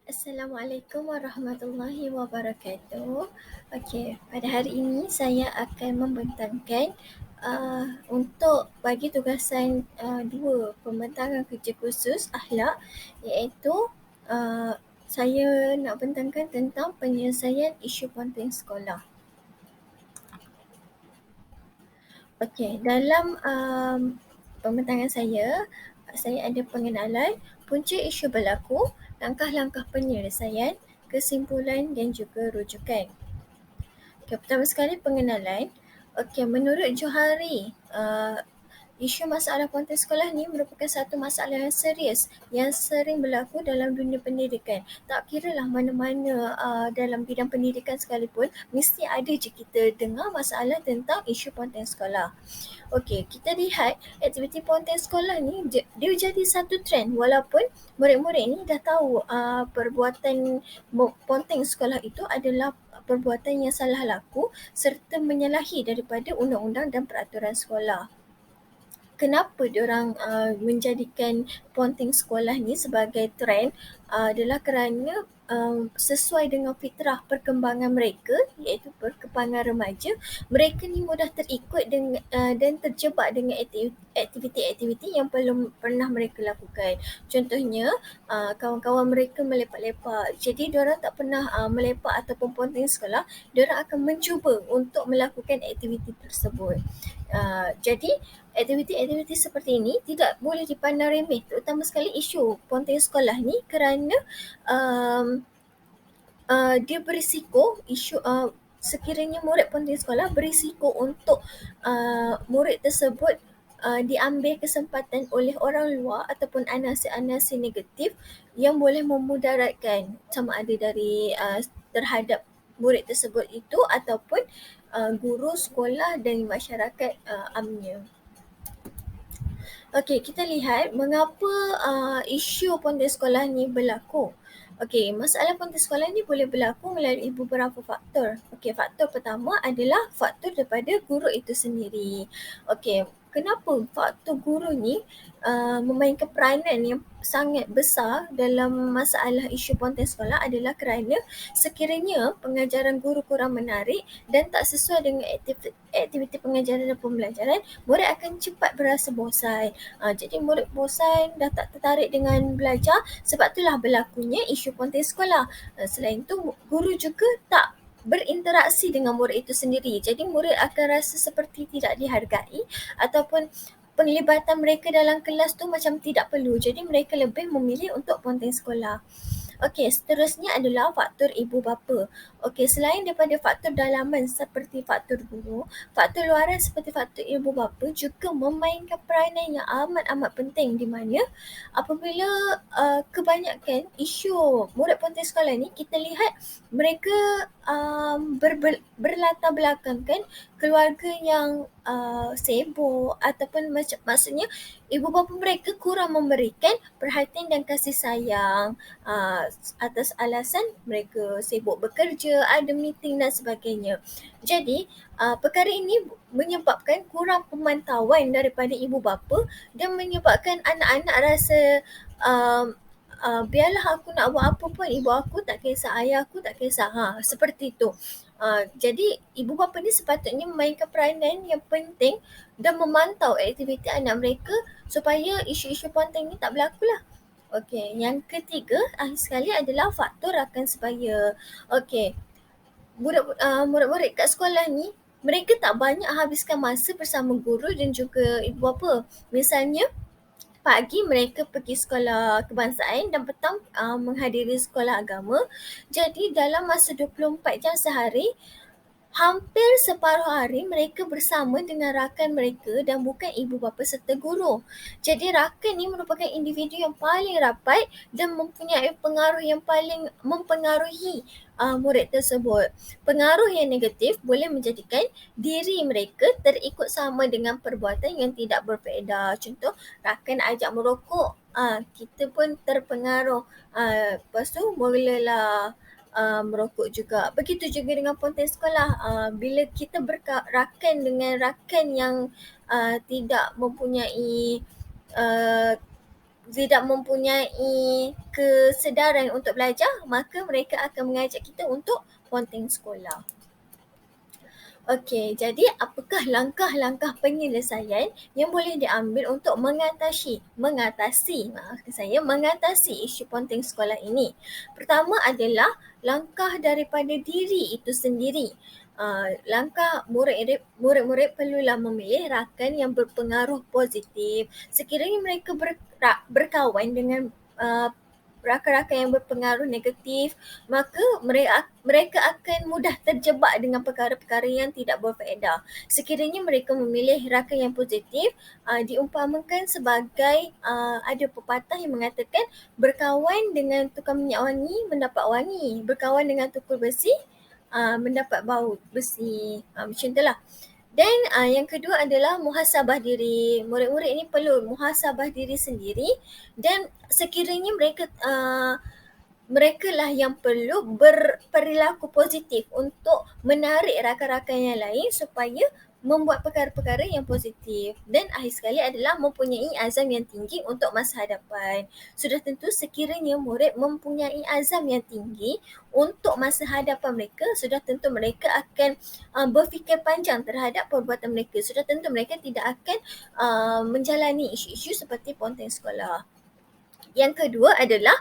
Assalamualaikum warahmatullahi wabarakatuh. Okey, pada hari ini saya akan membentangkan untuk bagi tugasan dua pembentangan kerja khusus akhlak, iaitu uh, saya nak bentangkan tentang penyelesaian isu ponteng sekolah. Okey, dalam pembentangan saya ada pengenalan punca isu berlaku, langkah-langkah penyelesaian, kesimpulan dan juga rujukan. Okey, pertama sekali pengenalan. Okey, menurut Johari, isu masalah ponteng sekolah ni merupakan satu masalah yang serius yang sering berlaku dalam dunia pendidikan. Tak kiralah mana-mana dalam bidang pendidikan sekalipun, mesti ada je kita dengar masalah tentang isu ponteng sekolah. Okey, kita lihat aktiviti ponteng sekolah ni dia jadi satu trend walaupun murid-murid ni dah tahu perbuatan ponteng sekolah itu adalah perbuatan yang salah laku serta menyalahi daripada undang-undang dan peraturan sekolah. Kenapa diorang menjadikan ponteng sekolah ni sebagai trend adalah kerana sesuai dengan fitrah perkembangan mereka, iaitu perkembangan remaja, mereka ni mudah terikut dengan dan terjebak dengan aktiviti-aktiviti yang belum pernah mereka lakukan. Contohnya kawan-kawan mereka melepak-lepak, jadi diorang tak pernah melepak ataupun ponteng sekolah, diorang akan mencuba untuk melakukan aktiviti tersebut. Jadi aktiviti-aktiviti seperti ini tidak boleh dipandang remeh, terutama sekali isu ponteng sekolah ni, kerana um, dia berisiko sekiranya murid ponteng sekolah berisiko untuk murid tersebut diambil kesempatan oleh orang luar ataupun anasi-anasi negatif yang boleh memudaratkan sama ada dari terhadap murid tersebut itu ataupun guru sekolah dan masyarakat amnya. Okey, kita lihat mengapa isu ponteng sekolah ni berlaku. Okey, masalah ponteng sekolah ni boleh berlaku melalui beberapa faktor. Okey, faktor pertama adalah faktor daripada guru itu sendiri. Okey, kenapa faktor guru ni memainkan peranan yang sangat besar dalam masalah isu ponteng sekolah adalah kerana sekiranya pengajaran guru kurang menarik dan tak sesuai dengan aktiviti pengajaran dan pembelajaran, murid akan cepat berasa bosan. Jadi murid bosan, dah tak tertarik dengan belajar, sebab itulah berlakunya isu ponteng sekolah. Selain itu, guru juga tak berinteraksi dengan murid itu sendiri. Jadi murid akan rasa seperti tidak dihargai ataupun penglibatan mereka dalam kelas tu macam tidak perlu. Jadi mereka lebih memilih untuk ponteng sekolah. Okey, seterusnya adalah faktor ibu bapa. Okey, selain daripada faktor dalaman seperti faktor guru, faktor luaran seperti faktor ibu bapa juga memainkan peranan yang amat-amat penting, di mana apabila kebanyakan isu murid ponteng sekolah ni kita lihat mereka berlatar belakangkan keluarga yang sibuk ataupun maksudnya ibu bapa mereka kurang memberikan perhatian dan kasih sayang atas alasan mereka sibuk bekerja, ada meeting dan sebagainya. Jadi perkara ini menyebabkan kurang pemantauan daripada ibu bapa dan menyebabkan anak-anak rasa biarlah aku nak buat apa pun, ibu aku tak kisah, ayah aku tak kisah. Seperti itu. Jadi ibu bapa ni sepatutnya memainkan peranan yang penting dan memantau aktiviti anak mereka supaya isu-isu ponteng ni tak berlaku lah. Okey, yang ketiga akhir sekali adalah faktor rakan sebaya. Okey, murid-murid kat sekolah ni mereka tak banyak habiskan masa bersama guru dan juga ibu bapa. Misalnya pagi mereka pergi sekolah kebangsaan dan petang menghadiri sekolah agama. Jadi dalam masa 24 jam sehari, hampir separuh hari mereka bersama dengan rakan mereka dan bukan ibu bapa serta guru. Jadi rakan ni merupakan individu yang paling rapat dan mempunyai pengaruh yang paling mempengaruhi murid tersebut. Pengaruh yang negatif boleh menjadikan diri mereka terikut sama dengan perbuatan yang tidak berfaedah. Contoh, rakan ajak merokok, kita pun terpengaruh. Lepas tu mulalah merokok juga. Begitu juga dengan ponteng sekolah. Bila kita rakan dengan rakan yang tidak mempunyai uh, tidak mempunyai kesedaran untuk belajar, maka mereka akan mengajak kita untuk ponteng sekolah. Okey, jadi apakah langkah-langkah penyelesaian yang boleh diambil untuk mengatasi isu ponteng sekolah ini? Pertama adalah langkah daripada diri itu sendiri. Langkah murid-murid perlulah memilih rakan yang berpengaruh positif. Sekiranya mereka berkawan dengan rakan-rakan yang berpengaruh negatif, maka mereka akan mudah terjebak dengan perkara-perkara yang tidak berfaedah. Sekiranya mereka memilih rakan yang positif, diumpamakan sebagai ada pepatah yang mengatakan berkawan dengan tukang minyak wangi mendapat wangi, berkawan dengan tukul besi mendapat bau besi. Macam itulah. Dan yang kedua adalah muhasabah diri. Murid-murid ini perlu muhasabah diri sendiri, dan sekiranya mereka lah yang perlu berperilaku positif untuk menarik rakan-rakan yang lain supaya membuat perkara-perkara yang positif. Dan akhir sekali adalah mempunyai azam yang tinggi untuk masa hadapan. Sudah tentu sekiranya murid mempunyai azam yang tinggi untuk masa hadapan mereka, sudah tentu mereka akan berfikir panjang terhadap perbuatan mereka. Sudah tentu mereka tidak akan menjalani isu-isu seperti ponteng sekolah. Yang kedua adalah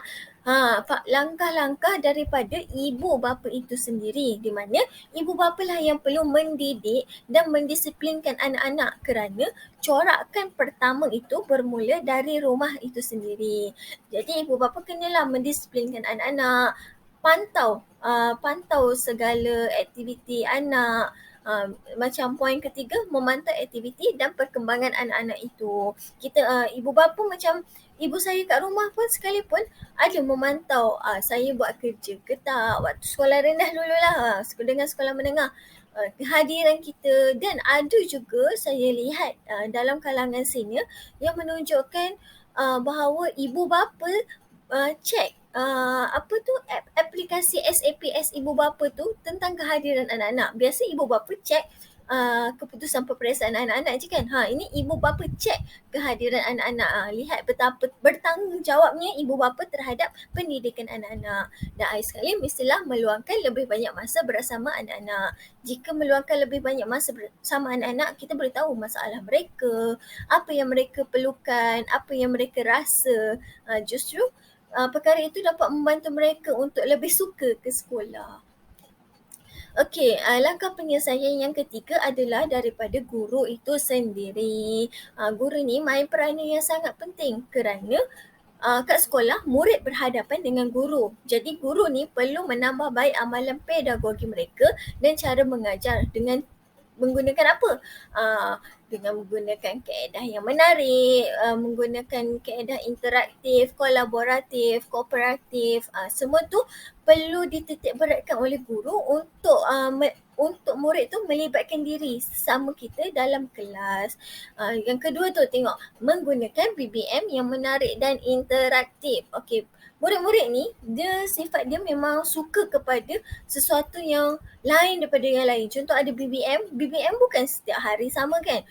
langkah-langkah daripada ibu bapa itu sendiri, di mana ibu bapa lah yang perlu mendidik dan mendisiplinkan anak-anak, kerana corakan pertama itu bermula dari rumah itu sendiri. Jadi ibu bapa kenalah mendisiplinkan anak-anak, pantau segala aktiviti anak. Macam poin ketiga, memantau aktiviti dan perkembangan anak-anak itu. Ibu bapa macam ibu saya kat rumah pun sekalipun ada memantau saya buat kerja ke tak waktu sekolah rendah dululah, dengan sekolah menengah, kehadiran kita. Dan ada juga saya lihat dalam kalangan senior yang menunjukkan bahawa ibu bapa cek aplikasi SAPS ibu bapa tu tentang kehadiran anak-anak. Biasa ibu bapa cek keputusan peperiksaan anak-anak je kan. Ini ibu bapa cek kehadiran anak-anak. Lihat betapa bertanggungjawabnya ibu bapa terhadap pendidikan anak-anak. Dan akhir sekali mestilah meluangkan lebih banyak masa bersama anak-anak. Jika meluangkan lebih banyak masa bersama anak-anak, kita boleh tahu masalah mereka, apa yang mereka perlukan, apa yang mereka rasa. Justru perkara itu dapat membantu mereka untuk lebih suka ke sekolah. Okey, langkah penyelesaian yang ketiga adalah daripada guru itu sendiri. Guru ni main peranan yang sangat penting, kerana kat sekolah murid berhadapan dengan guru. Jadi guru ni perlu menambah baik amalan pedagogi mereka dan cara mengajar dengan menggunakan apa? Dengan menggunakan kaedah yang menarik, menggunakan kaedah interaktif, kolaboratif, kooperatif. Semua tu perlu dititik beratkan oleh guru untuk murid tu melibatkan diri sama kita dalam kelas. Yang kedua tu tengok menggunakan BBM yang menarik dan interaktif. Okey, murid-murid ni sifat dia memang suka kepada sesuatu yang lain daripada yang lain. Contoh ada BBM bukan setiap hari sama kan.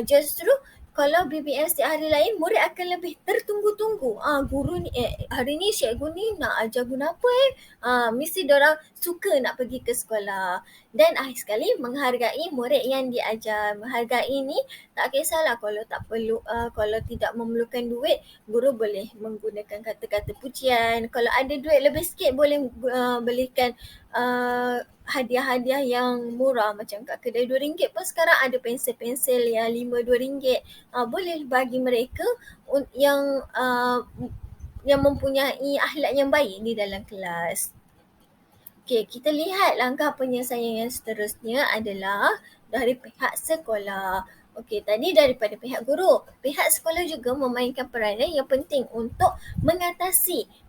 Justru kalau BBM setiap hari lain, murid akan lebih tertunggu-tunggu. Guru ni, hari ni cikgu ni nak ajar guna apa mesti diorang suka nak pergi ke sekolah. Dan akhir sekali menghargai murid yang diajar. Menghargai ni tak kisahlah kalau tak perlu, kalau tidak memerlukan duit, guru boleh menggunakan kata-kata pujian. Kalau ada duit lebih sikit boleh belikan hadiah-hadiah yang murah, macam kat kedai RM2 pun sekarang ada pensel-pensel yang RM5, RM2. Boleh bagi mereka yang mempunyai akhlak yang baik di dalam kelas. Okey, kita lihat langkah penyelesaian yang seterusnya adalah dari pihak sekolah. Okey, tadi daripada pihak guru. Pihak sekolah juga memainkan peranan yang penting untuk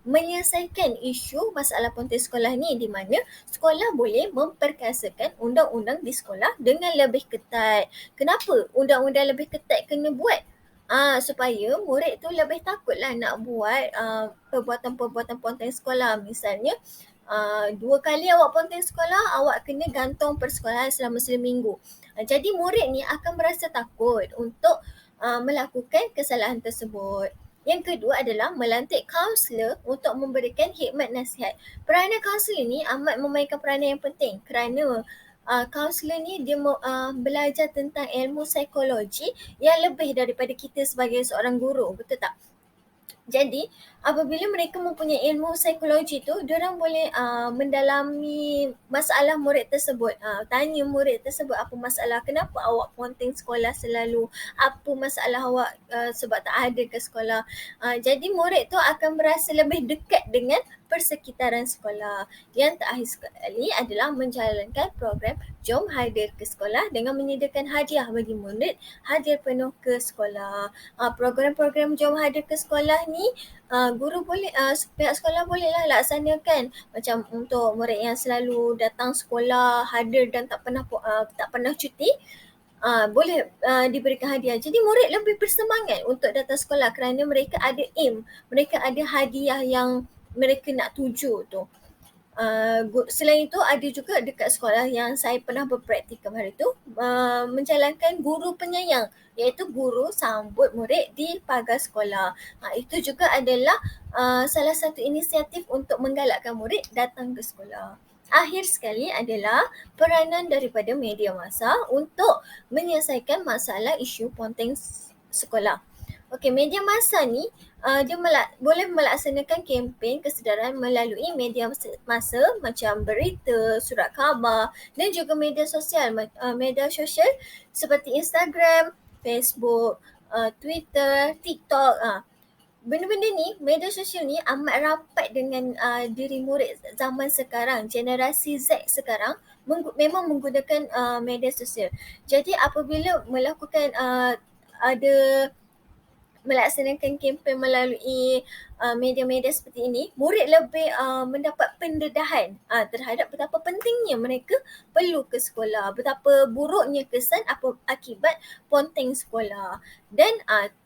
menyelesaikan isu masalah ponteng sekolah ni, di mana sekolah boleh memperkasakan undang-undang di sekolah dengan lebih ketat. Kenapa undang-undang lebih ketat kena buat? Supaya murid tu lebih takutlah nak buat perbuatan-perbuatan ponteng sekolah. Misalnya 2 kali awak ponteng sekolah, awak kena gantung persekolahan selama seminggu. Jadi murid ni akan merasa takut untuk melakukan kesalahan tersebut. Yang kedua adalah melantik kaunselor untuk memberikan khidmat nasihat. Peranan kaunselor ni amat memainkan peranan yang penting kerana kaunselor ni dia belajar tentang ilmu psikologi yang lebih daripada kita sebagai seorang guru, betul tak? Jadi apabila mereka mempunyai ilmu psikologi tu, diorang boleh mendalami masalah murid tersebut. Tanya murid tersebut apa masalah, kenapa awak ponteng sekolah selalu, apa masalah awak sebab tak ada ke sekolah. Jadi murid tu akan berasa lebih dekat dengan persekitaran sekolah. Yang terakhir sekali adalah menjalankan program Jom Hadir ke Sekolah dengan menyediakan hadiah bagi murid hadir penuh ke sekolah. Program-program Jom Hadir ke Sekolah ni guru boleh, pihak sekolah bolehlah laksanakan macam untuk murid yang selalu datang sekolah, hadir dan tak pernah cuti. Boleh diberikan hadiah. Jadi murid lebih bersemangat untuk datang sekolah kerana mereka ada aim, mereka ada hadiah yang mereka nak tuju tu. Selain itu ada juga dekat sekolah yang saya pernah berpraktikum hari tu, menjalankan guru penyayang, iaitu guru sambut murid di pagar sekolah. Itu juga adalah salah satu inisiatif untuk menggalakkan murid datang ke sekolah. Akhir sekali adalah peranan daripada media massa untuk menyelesaikan masalah isu ponteng sekolah. Okey, media massa ni dia boleh melaksanakan kempen kesedaran melalui media massa macam berita, surat khabar dan juga media sosial seperti Instagram, Facebook, Twitter, TikTok. Benda-benda ni, media sosial ni amat rapat dengan diri murid zaman sekarang, generasi Z sekarang memang menggunakan media sosial. Jadi apabila melaksanakan kempen melalui media-media seperti ini, murid lebih mendapat pendedahan terhadap betapa pentingnya mereka perlu ke sekolah, betapa buruknya kesan akibat ponteng sekolah. Dan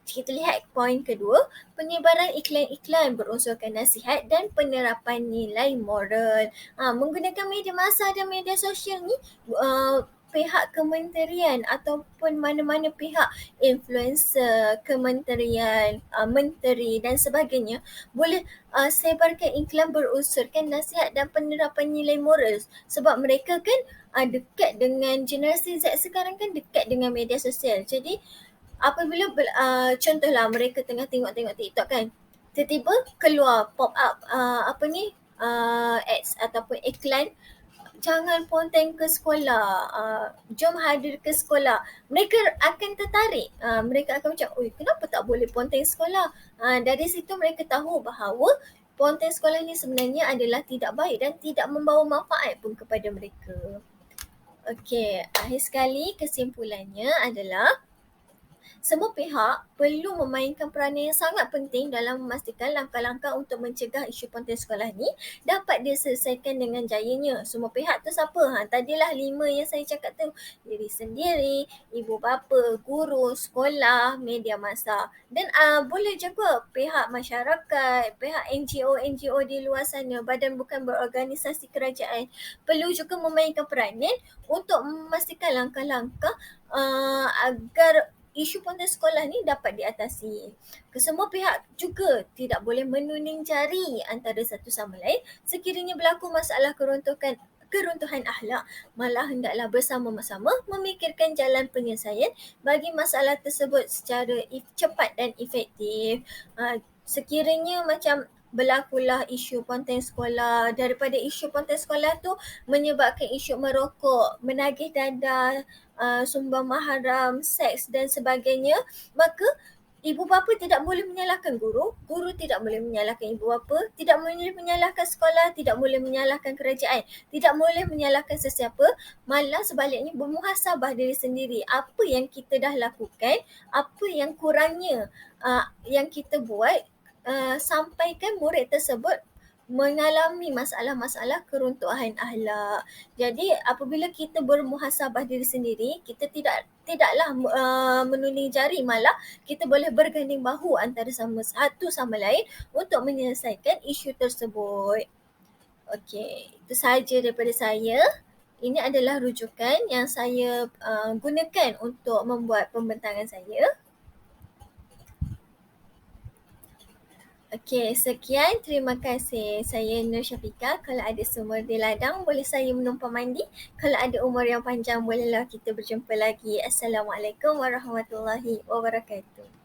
kita lihat poin kedua, penyebaran iklan-iklan berunsurkan nasihat dan penerapan nilai moral. Menggunakan media massa dan media sosial ni, pihak kementerian ataupun mana-mana pihak, influencer, kementerian, menteri dan sebagainya boleh sebarkan iklan berunsurkan nasihat dan penerapan nilai moral, sebab mereka kan dekat dengan generasi Z sekarang, kan dekat dengan media sosial. Jadi apabila contohlah mereka tengah tengok TikTok kan, tiba-tiba keluar pop up ads ataupun iklan, jangan ponteng ke sekolah, jom hadir ke sekolah. Mereka akan tertarik, mereka akan macam, oi kenapa tak boleh ponteng sekolah. Dari situ mereka tahu bahawa ponteng sekolah ni sebenarnya adalah tidak baik dan tidak membawa manfaat pun kepada mereka. Okey, akhir sekali kesimpulannya adalah semua pihak perlu memainkan peranan yang sangat penting dalam memastikan langkah-langkah untuk mencegah isu ponteng sekolah ni dapat diselesaikan dengan jayanya. Semua pihak tu siapa? Tadilah 5 yang saya cakap tu. Diri sendiri, ibu bapa, guru, sekolah, media massa. Dan boleh juga pihak masyarakat, pihak NGO di luar sana, badan bukan berorganisasi kerajaan perlu juga memainkan peranan untuk memastikan langkah-langkah agar isu ponteng sekolah ni dapat diatasi. Kesemua pihak juga tidak boleh menuding jari antara satu sama lain sekiranya berlaku masalah keruntuhan akhlak, malah hendaklah bersama-sama memikirkan jalan penyelesaian bagi masalah tersebut secara cepat dan efektif. Sekiranya macam berlakulah isu ponteng sekolah, daripada isu ponteng sekolah tu menyebabkan isu merokok, menagih danda, sumbang maharam, seks dan sebagainya, maka ibu bapa tidak boleh menyalahkan guru, guru tidak boleh menyalahkan ibu bapa, tidak boleh menyalahkan sekolah, tidak boleh menyalahkan kerajaan, tidak boleh menyalahkan sesiapa, malah sebaliknya bermuhasabah diri sendiri. Apa yang kita dah lakukan, apa yang kurangnya yang kita buat, sampaikan murid tersebut mengalami masalah-masalah keruntuhan akhlak. Jadi apabila kita bermuhasabah diri sendiri, kita tidaklah menuding jari, malah kita boleh berganding bahu antara satu sama lain untuk menyelesaikan isu tersebut. Okey, itu sahaja daripada saya. Ini adalah rujukan yang saya gunakan untuk membuat pembentangan saya. Okey, sekian. Terima kasih. Saya Nur Syafiqah. Kalau ada sumur di ladang, boleh saya menumpang mandi. Kalau ada umur yang panjang, bolehlah kita berjumpa lagi. Assalamualaikum warahmatullahi wabarakatuh.